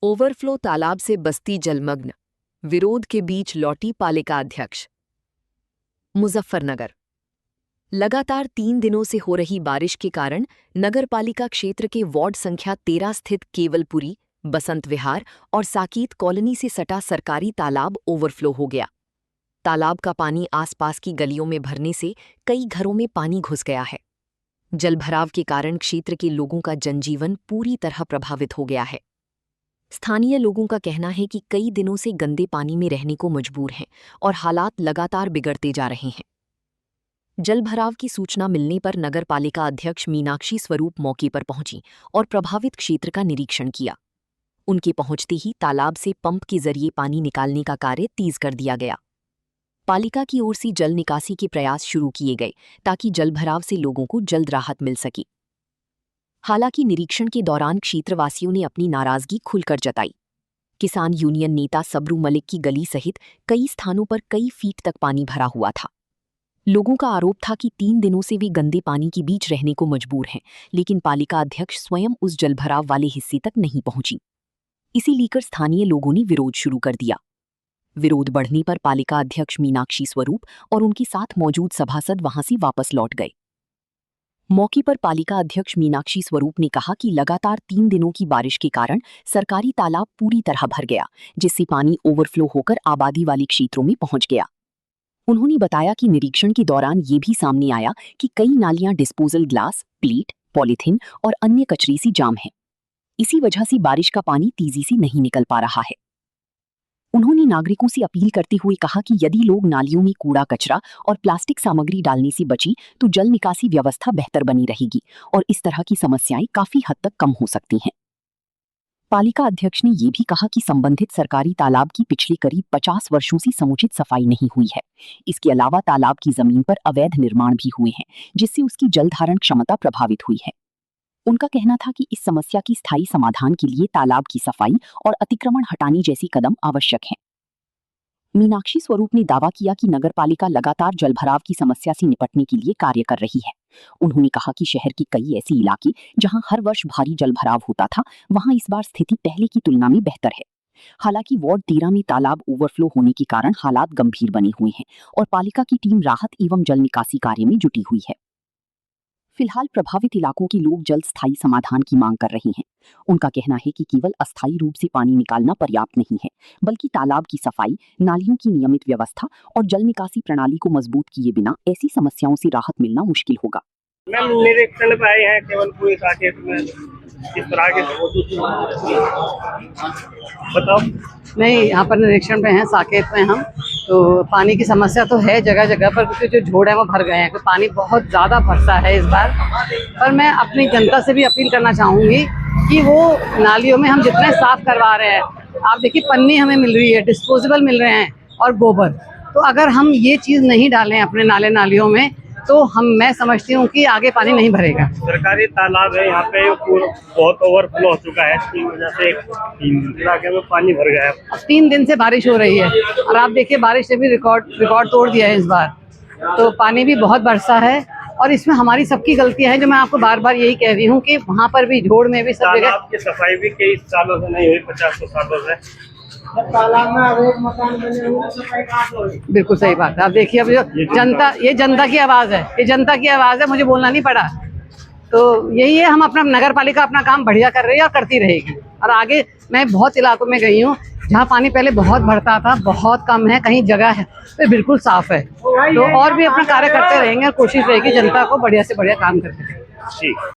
Overflow तालाब से बस्ती जलमग्न, विरोध के बीच लौटी पालिका अध्यक्ष। मुजफ्फरनगर। लगातार 3 दिनों से हो रही बारिश के कारण नगरपालिका क्षेत्र के वार्ड संख्या 13 स्थित केवलपुरी, बसंत विहार और साकीत कॉलोनी से सटा सरकारी तालाब ओवरफ्लो हो गया। तालाब का पानी आसपास की गलियों में भरने से कई घरों में पानी घुस गया है। जलभराव के कारण क्षेत्र के लोगों का जनजीवन पूरी तरह प्रभावित हो गया है। स्थानीय लोगों का कहना है कि कई दिनों से गंदे पानी में रहने को मजबूर हैं और हालात लगातार बिगड़ते जा रहे हैं। जलभराव की सूचना मिलने पर नगरपालिका अध्यक्ष मीनाक्षी स्वरूप मौके पर पहुंची और प्रभावित क्षेत्र का निरीक्षण किया। उनके पहुंचते ही तालाब से पंप के जरिए पानी निकालने का कार्य तेज कर दिया गया। पालिका की ओर से जल निकासी के प्रयास शुरू किए गए ताकि जलभराव से लोगों को जल्द राहत मिल सके। हालांकि निरीक्षण के दौरान क्षेत्रवासियों ने अपनी नाराजगी खुलकर जताई। किसान यूनियन नेता सबरू मलिक की गली सहित कई स्थानों पर कई फीट तक पानी भरा हुआ था। लोगों का आरोप था कि 3 दिनों से वे गंदे पानी के बीच रहने को मजबूर हैं, लेकिन पालिका अध्यक्ष स्वयं उस जलभराव वाले हिस्से तक नहीं पहुंची। इसी लेकर स्थानीय लोगों ने विरोध शुरू कर दिया। विरोध बढ़ने पर पालिका अध्यक्ष मीनाक्षी स्वरूप और उनके साथ मौजूद सभासद वहां से वापस लौट गए। मौके पर पालिका अध्यक्ष मीनाक्षी स्वरूप ने कहा कि लगातार 3 दिनों की बारिश के कारण सरकारी तालाब पूरी तरह भर गया, जिससे पानी ओवरफ्लो होकर आबादी वाले क्षेत्रों में पहुंच गया। उन्होंने बताया कि निरीक्षण के दौरान ये भी सामने आया कि कई नालियां डिस्पोजल ग्लास, प्लेट, पॉलीथिन और अन्य कचरे से जाम हैं। इसी वजह से बारिश का पानी तेजी से नहीं निकल पा रहा है। उन्होंने नागरिकों से अपील करते हुए कहा कि यदि लोग नालियों में कूड़ा कचरा और प्लास्टिक सामग्री डालने से बची तो जल निकासी व्यवस्था बेहतर बनी रहेगी और इस तरह की समस्याएं काफी हद तक कम हो सकती हैं। पालिका अध्यक्ष ने ये भी कहा कि संबंधित सरकारी तालाब की पिछले करीब 50 वर्षों से समुचित सफाई नहीं हुई है। इसके अलावा तालाब की जमीन पर अवैध निर्माण भी हुए हैं, जिससे उसकी जल धारण क्षमता प्रभावित हुई है। उनका कहना था कि इस समस्या की स्थायी समाधान के लिए तालाब की सफाई और अतिक्रमण हटाने जैसे कदम आवश्यक हैं। मीनाक्षी स्वरूप ने दावा किया कि नगरपालिका लगातार जलभराव की समस्या से निपटने के लिए कार्य कर रही है। उन्होंने कहा कि शहर के कई ऐसे इलाके जहां हर वर्ष भारी जलभराव होता था, वहां इस बार स्थिति पहले की तुलना में बेहतर है। हालांकि वार्ड 13 में तालाब ओवरफ्लो होने के कारण हालात गंभीर बने हुए हैं और पालिका की टीम राहत एवं जल निकासी कार्य में जुटी हुई है। फिलहाल प्रभावित इलाकों के लोग जल्द स्थायी समाधान की मांग कर रहे हैं। उनका कहना है कि केवल अस्थायी रूप से पानी निकालना पर्याप्त नहीं है, बल्कि तालाब की सफाई, नालियों की नियमित व्यवस्था और जल निकासी प्रणाली को मजबूत किए बिना ऐसी समस्याओं से राहत मिलना मुश्किल होगा। मैम, निरीक्षण पे आए हैं केवलपुरी साकेत में किस तरह के बताओ। नहीं, यहाँ पर निरीक्षण पे हैं, साकेत में हम। तो पानी की समस्या तो है जगह जगह पर, क्योंकि जो झोड़ है वो भर गए हैं, तो पानी बहुत ज़्यादा बरसा है इस बार। पर मैं अपनी जनता से भी अपील करना चाहूँगी कि वो नालियों में हम जितने साफ करवा रहे हैं, आप देखिए पन्नी हमें मिल रही है, डिस्पोजेबल मिल रहे हैं और गोबर, तो अगर हम ये चीज़ नहीं डालें अपने नाले नालियों में तो मैं समझती हूँ कि आगे पानी नहीं भरेगा। सरकारी तालाब है यहाँ पे, बहुत ओवरफ्लो हो चुका है, इसकी वजह से 3 दिन इलाके में पानी भर गया है। अब 3 दिन से बारिश हो रही है और आप देखिए बारिश ने भी रिकॉर्ड तोड़ दिया है इस बार। तो पानी भी बहुत बरसा है और इसमें हमारी सबकी गलतियां हैं, जो मैं आपको बार बार यही कह रही हूँ कि वहाँ पर भी झोड़ में भी सब जगह तालाब की सफाई भी कई सालों से नहीं हुई, 50 सालों से। तालाब में अवैध मकान बने हुए, सफाई कहाँ से होगी? बिल्कुल सही बात है। आप देखिए अब ये जनता की आवाज़ है, ये जनता की आवाज़ है, मुझे बोलना नहीं पड़ा। तो यही है, हम अपना नगर पालिका अपना काम बढ़िया कर रही है और करती रहेगी। और आगे मैं बहुत इलाकों में गई हूँ जहाँ पानी पहले बहुत भरता था, बहुत कम है, कहीं जगह है तो बिल्कुल साफ है। तो और भी अपना कार्य करते रहेंगे और कोशिश रहेगी जनता को बढ़िया से बढ़िया काम करके। ठीक।